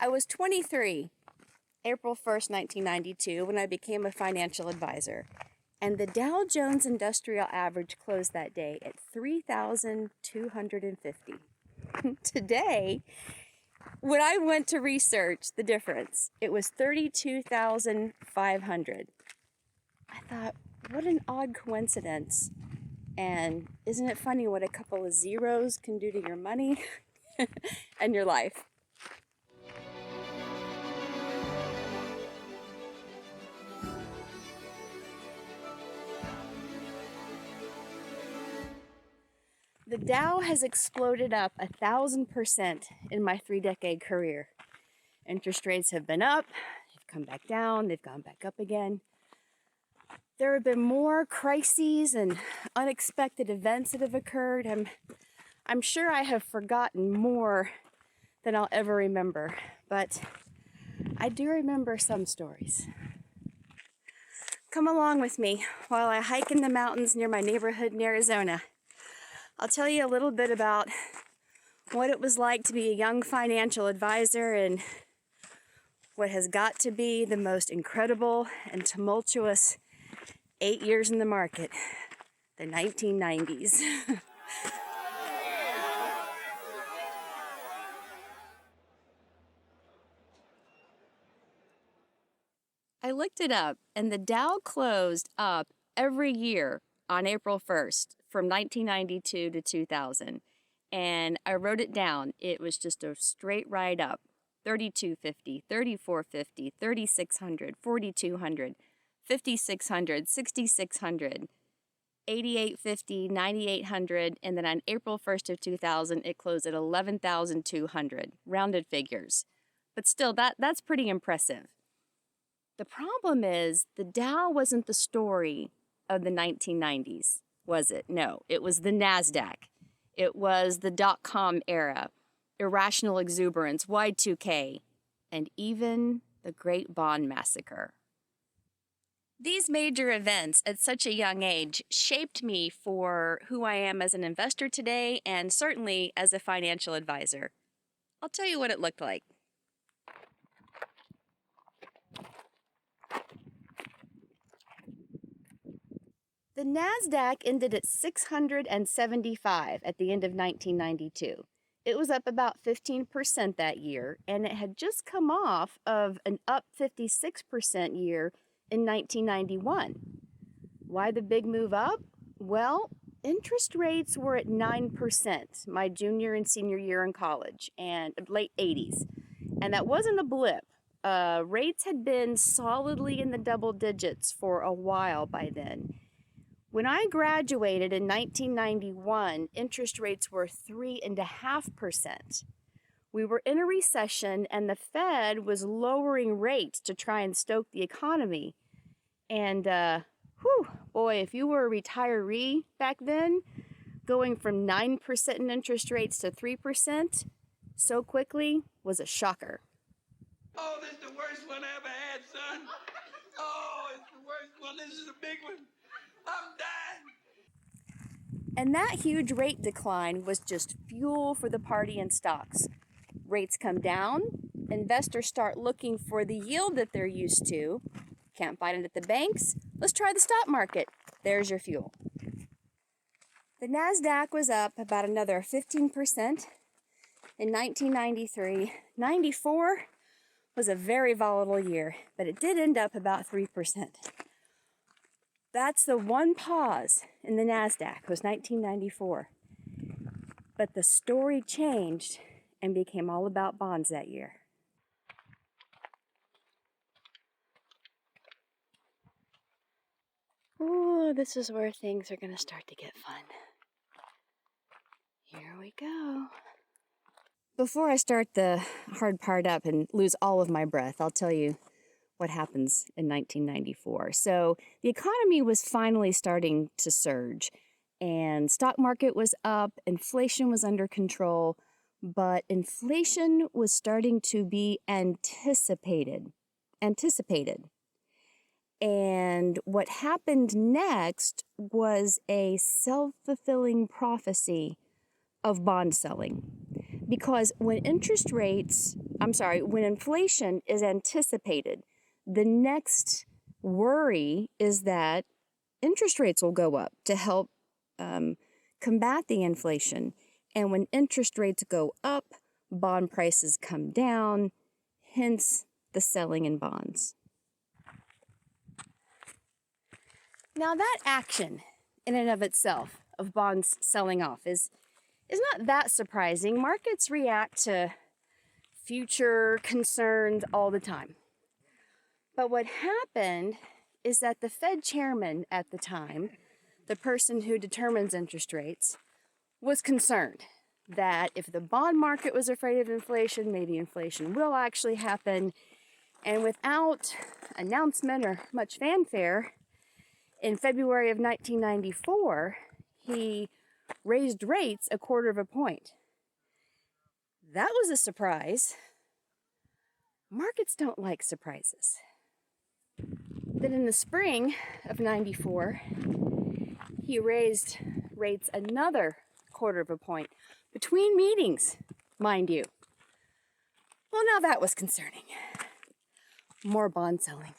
I was 23, April 1st, 1992, when I became a financial advisor. And the Dow Jones Industrial Average closed that day at 3,250. Today, when I went to research the difference, it was 32,500. I thought, what an odd coincidence. And isn't it funny what a couple of zeros can do to your money and your life? The Dow has exploded up 1,000% in my 3-decade career. Interest rates have been up, they've come back down, they've gone back up again. There have been more crises and unexpected events that have occurred. I'm sure I have forgotten more than I'll ever remember, but I do remember some stories. Come along with me while I hike in the mountains near my neighborhood in Arizona. I'll tell you a little bit about what it was like to be a young financial advisor and what has got to be the most incredible and tumultuous 8 years in the market, the 1990s. I looked it up, and the Dow closed up every year on April 1st from 1992 to 2000. And I wrote it down. It was just a straight ride up. 3,250, 3,450, 3,600, 4,200, 5,600, 6,600, 8,850, 9,800, and then on April 1st of 2000, it closed at 11,200, rounded figures. But still, that's pretty impressive. The problem is the Dow wasn't the story of the 1990s, was it? No, it was the NASDAQ. It was the dot-com era, irrational exuberance, Y2K, and even the Great Bond Massacre. These major events at such a young age shaped me for who I am as an investor today and certainly as a financial advisor. I'll tell you what it looked like. The NASDAQ ended at 675 at the end of 1992. It was up about 15% that year, and it had just come off of an up 56% year in 1991. Why the big move up? Well, interest rates were at 9% my junior and senior year in college, and late 80s. And that wasn't a blip. Rates had been solidly in the double digits for a while by then. When I graduated in 1991, interest rates were 3.5%. We were in a recession, and the Fed was lowering rates to try and stoke the economy. And, boy, if you were a retiree back then, going from 9% in interest rates to 3% so quickly was a shocker. Oh, this is the worst one I ever had, son. Oh, it's the worst one. This is a big one. I'm dying. And that huge rate decline was just fuel for the party in stocks. Rates come down, investors start looking for the yield that they're used to. Can't find it at the banks? Let's try the stock market. There's your fuel. The NASDAQ was up about another 15% in 1993. 94 was a very volatile year, but it did end up about 3%. That's the one pause in the NASDAQ, was 1994. But the story changed and became all about bonds that year. Ooh, this is where things are going to start to get fun. Here we go. Before I start the hard part up and lose all of my breath, I'll tell you what happens in 1994. So the economy was finally starting to surge, and stock market was up, inflation was under control, but inflation was starting to be anticipated. And what happened next was a self-fulfilling prophecy of bond selling. Because when interest rates when inflation is anticipated, the next worry is that interest rates will go up to help combat the inflation. And when interest rates go up, bond prices come down, hence the selling in bonds. Now that action in and of itself of bonds selling off is not that surprising. Markets react to future concerns all the time. But what happened is that the Fed chairman at the time, the person who determines interest rates, was concerned that if the bond market was afraid of inflation, maybe inflation will actually happen. And without announcement or much fanfare, in February of 1994, he raised rates 1/4 point. That was a surprise. Markets don't like surprises. Then in the spring of 94, he raised rates another 1/4 point between meetings, mind you. Well, now that was concerning. More bond selling.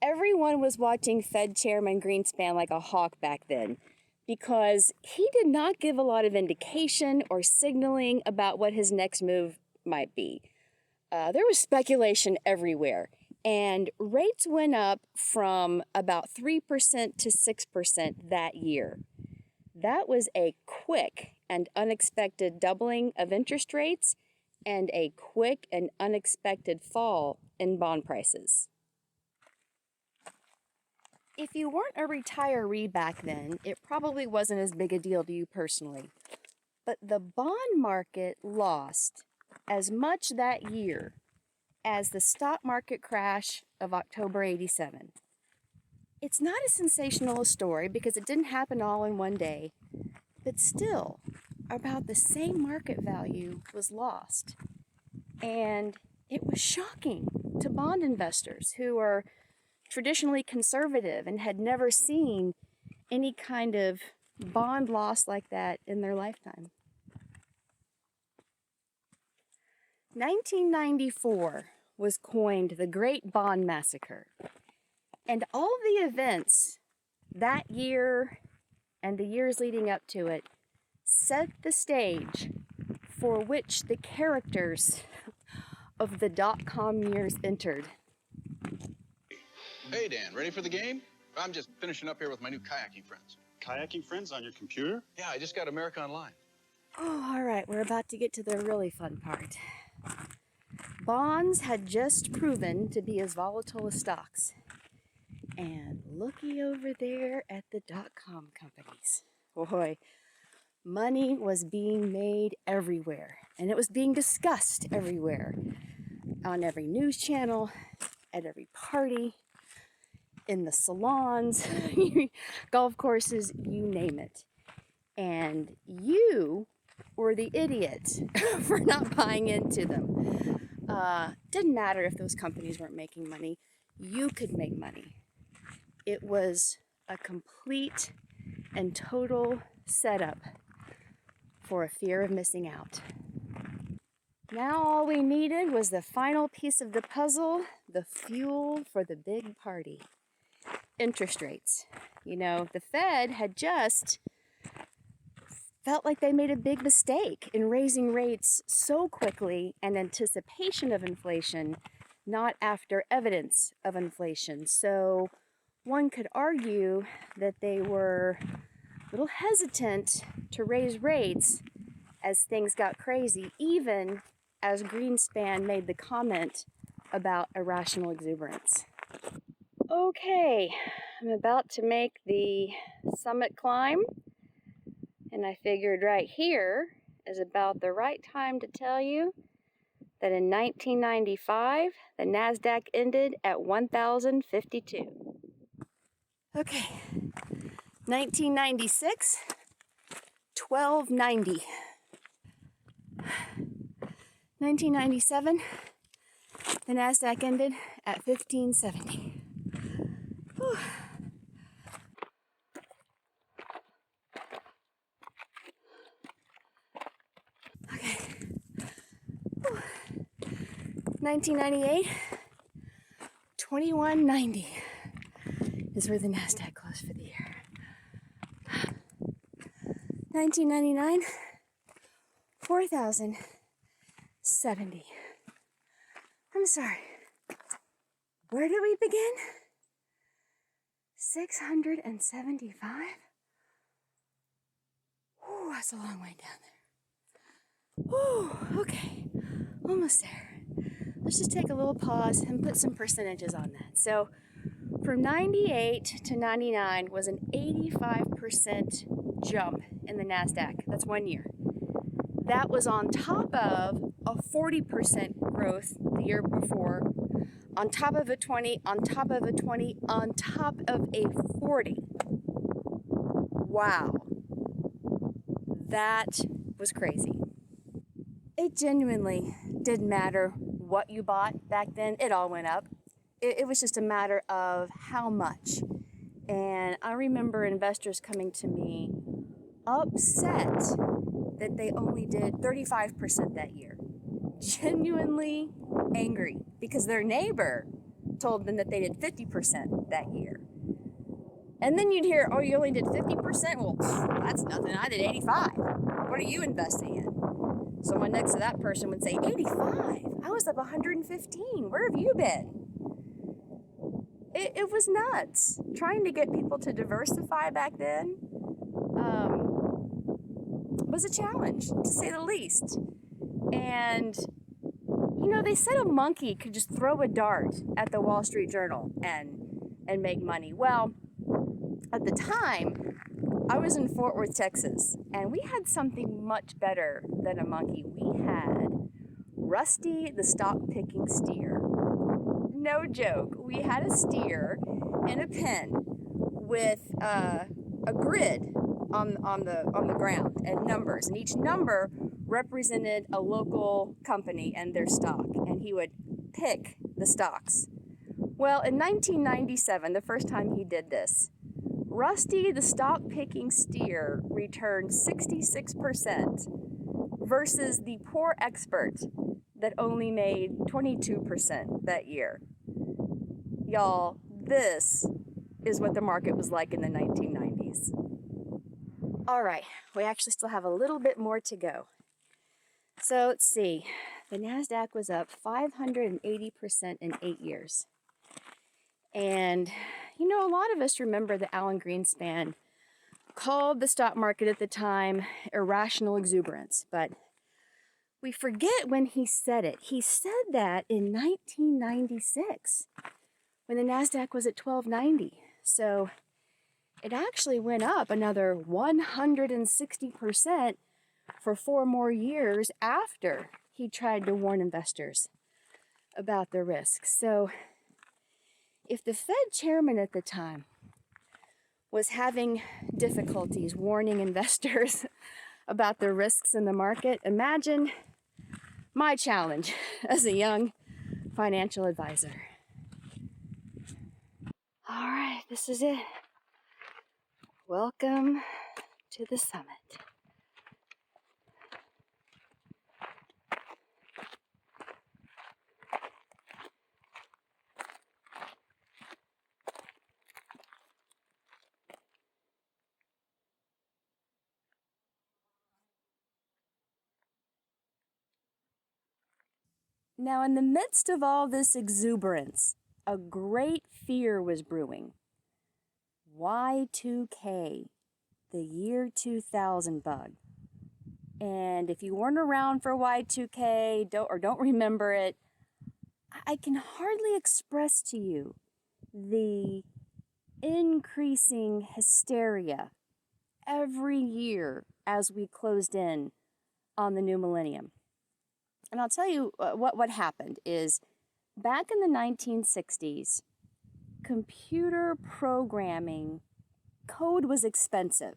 Everyone was watching Fed Chairman Greenspan like a hawk back then because he did not give a lot of indication or signaling about what his next move might be. There was speculation everywhere, and rates went up from about 3% to 6% that year. That was a quick and unexpected doubling of interest rates and a quick and unexpected fall in bond prices. If you weren't a retiree back then, it probably wasn't as big a deal to you personally. But the bond market lost as much that year as the stock market crash of October '87. It's not as sensational a story because it didn't happen all in one day, but still, about the same market value was lost. And it was shocking to bond investors who are traditionally conservative and had never seen any kind of bond loss like that in their lifetime. 1994 was coined the Great Bond Massacre, and all the events that year and the years leading up to it set the stage for which the characters of the dot-com years entered. Hey, Dan, ready for the game? I'm just finishing up here with my new kayaking friends. Kayaking friends on your computer? Yeah, I just got America Online. Oh, all right, we're about to get to the really fun part. Bonds had just proven to be as volatile as stocks. And looky over there at the dot-com companies. Boy, money was being made everywhere, and it was being discussed everywhere. On every news channel, at every party, in the salons, golf courses, you name it. And you were the idiot for not buying into them. Didn't matter if those companies weren't making money. You could make money. It was a complete and total setup for a fear of missing out. Now all we needed was the final piece of the puzzle, the fuel for the big party. Interest rates. You know, the Fed had just felt like they made a big mistake in raising rates so quickly in anticipation of inflation, not after evidence of inflation. So one could argue that they were a little hesitant to raise rates as things got crazy, even as Greenspan made the comment about irrational exuberance. Okay, I'm about to make the summit climb, and I figured right here is about the right time to tell you that in 1995, the NASDAQ ended at 1,052. Okay, 1996, 1290. 1997, the NASDAQ ended at 1570. Whew. Okay. 1998, 2190 is where the NASDAQ closed for the year. 1999, 4,070. I'm sorry. Where did we begin? 675? Ooh, that's a long way down there. Ooh, okay. Almost there. Let's just take a little pause and put some percentages on that. So from 98 to 99 was an 85% jump in the NASDAQ. That's 1 year. That was on top of a 40% growth the year before, on top of a 20, on top of a 20, on top of a 40. Wow. That was crazy. It genuinely didn't matter what you bought back then. It all went up. It was just a matter of how much. And I remember investors coming to me upset that they only did 35% that year. Genuinely angry because their neighbor told them that they did 50% that year. And then you'd hear, oh, you only did 50%? Well, that's nothing. I did 85. What are you investing in? Someone next to that person would say, 85? I was up 115. Where have you been? It was nuts. Trying to get people to diversify back then was a challenge, to say the least. And, you know, they said a monkey could just throw a dart at the Wall Street Journal and make money. Well, at the time, I was in Fort Worth, Texas, and we had something much better than a monkey. We had Rusty the stock-picking steer. No joke. We had a steer in a pen with a grid on the ground and numbers, and each number represented a local company and their stock, and he would pick the stocks. Well, in 1997, the first time he did this, Rusty the stock-picking steer returned 66% versus the poor expert that only made 22% that year. Y'all, this is what the market was like in the 1990s. All right, we actually still have a little bit more to go. So let's see. The NASDAQ was up 580% in 8 years. And, you know, a lot of us remember that Alan Greenspan called the stock market at the time irrational exuberance, but we forget when he said it. He said that in 1996 when the NASDAQ was at 1290. So it actually went up another 160% for 4 more years after he tried to warn investors about the risks. So if the Fed chairman at the time was having difficulties warning investors about the risks in the market, imagine my challenge as a young financial advisor. All right, this is it. Welcome to the summit. Now, in the midst of all this exuberance, a great fear was brewing. Y2K, the year 2000 bug. And if you weren't around for Y2K, don't remember it, I can hardly express to you the increasing hysteria every year as we closed in on the new millennium. And I'll tell you what happened is back in the 1960s, computer programming code was expensive.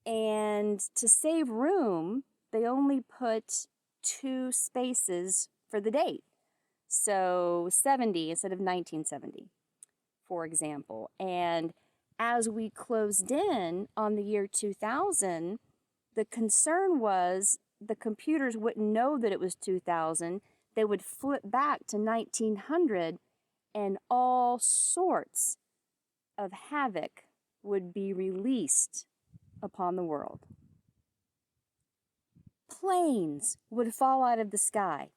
And to save room, they only put 2 spaces for the date. So 70 instead of 1970, for example. And as we closed in on the year 2000, the concern was the computers wouldn't know that it was 2000 they would flip back to 1900 and all sorts of havoc would be released upon the world. Planes would fall out of the sky.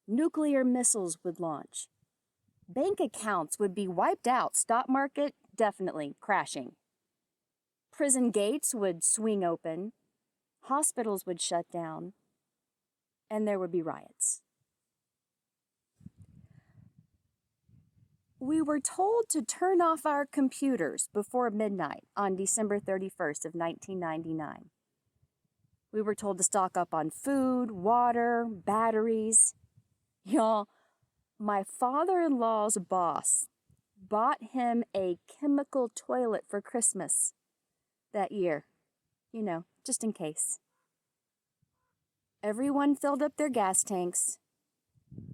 Nuclear missiles would launch. Bank accounts would be wiped out. Stock market, definitely crashing. Prison gates would swing open. Hospitals would shut down. And there would be riots. We were told to turn off our computers before midnight on December 31st of 1999. We were told to stock up on food, water, batteries. Y'all, my father-in-law's boss bought him a chemical toilet for Christmas that year. You know, just in case. Everyone filled up their gas tanks,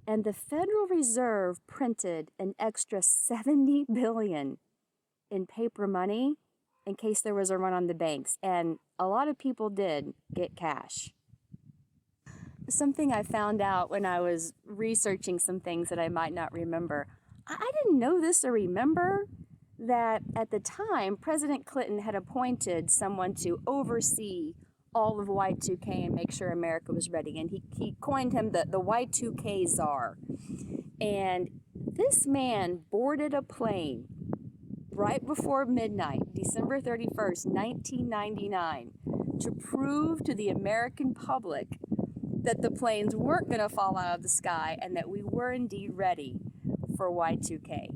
and the Federal Reserve printed an extra $70 billion in paper money in case there was a run on the banks, and a lot of people did get cash. Something I found out when I was researching some things that I might not remember. I didn't know this or remember that at the time, President Clinton had appointed someone to oversee all of Y2K and make sure America was ready. And he coined him the Y2K czar. And this man boarded a plane right before midnight, December 31st, 1999, to prove to the American public that the planes weren't going to fall out of the sky and that we were indeed ready for Y2K.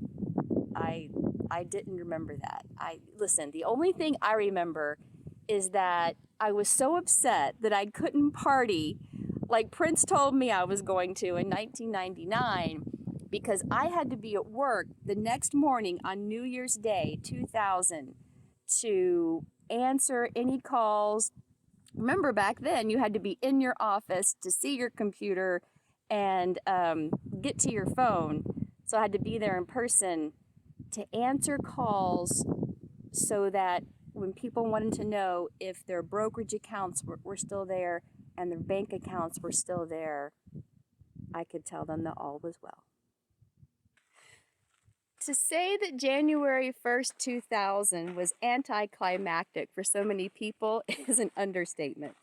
I didn't remember that. Listen, the only thing I remember is that I was so upset that I couldn't party like Prince told me I was going to in 1999 because I had to be at work the next morning on New Year's Day, 2000, to answer any calls. Remember back then you had to be in your office to see your computer and get to your phone. So I had to be there in person to answer calls so that when people wanted to know if their brokerage accounts were still there and their bank accounts were still there, I could tell them that all was well. To say that January 1st, 2000 was anticlimactic for so many people is an understatement.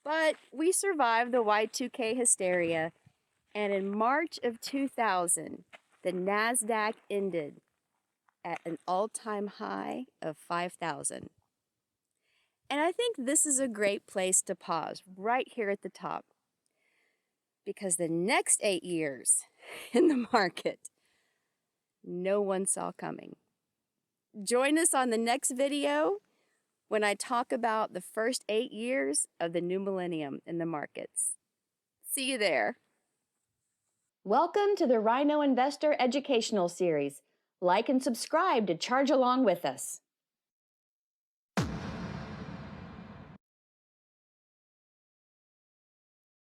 But we survived the Y2K hysteria, and in March of 2000, the NASDAQ ended at an all-time high of 5,000. And I think this is a great place to pause right here at the top, because the next 8 years in the market, no one saw coming. Join us on the next video when I talk about the first 8 years of the new millennium in the markets. See you there. Welcome to the Rhino Investor Educational Series. Like and subscribe to charge along with us.